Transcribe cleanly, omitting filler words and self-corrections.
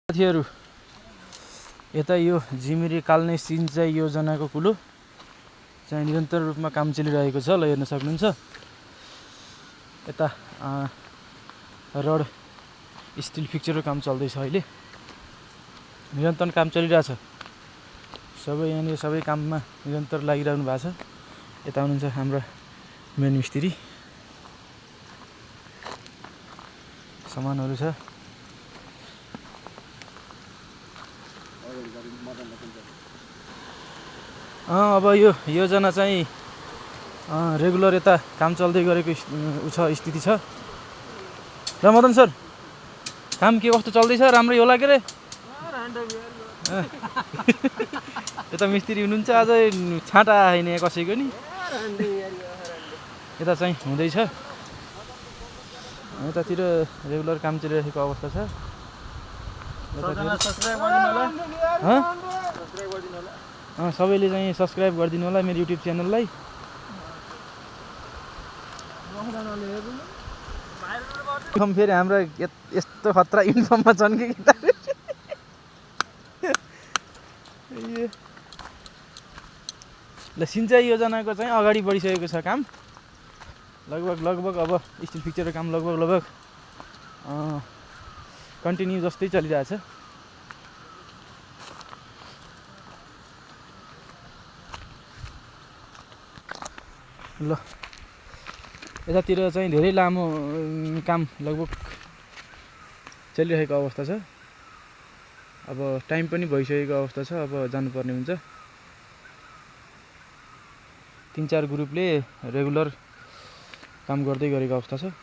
साथीहरु यता यो जिमिरे काल्ने सिंचाइ योजनाको कुलो चाहिँ निरन्तर रूपमा काम चलिरहेको छ। ल हेर्न सक्नुहुन्छ यता रड स्टिल फिक्चरको काम चल्दैछ। अहिले निरन्तर काम चलिरहेछ। सबै यहाँनिर सबै काममा निरन्तर लागिरहनु भएको छ। यता हुनुहुन्छ हाम्रो मेन मिस्त्री। सामानहरु छ। अब यो योजना चाहिँ रेगुलर यता काम चल्दै गरेको स्थिति छ। र मदन सर काम के कस्तो चल्दैछ? राम्रै होला के रे? यता मिस्त्री हुनुहुन्छ आज छाँटा हैन कसैको नि। यता चाहिँ हुँदैछ। यतातिर रेगुलर काम चलिरहेको अवस्था छ। सबैले चाहिँ सब्स्क्राइब गरिदिनु होला मेरो युट्युब च्यानललाई। हम फेरि हाम्रो यस्तो खतरा युनिफर्ममा छन् कि ल सिंचाइ योजनाको चाहिँ अगाडि बढिसकेको छ काम। लगभग अब स्टिल फिक्चरको काम लगभग कन्टिन्यू जस्तै चलिरहेछ। ल यतातिर चाहिँ धेरै लामो काम लगभग चलिरहेको अवस्था छ। अब टाइम पनि भइसकेको अवस्था छ। अब जानुपर्ने हुन्छ। 3-4 ग्रुपले रेगुलर काम गर्दै गरेको अवस्था छ।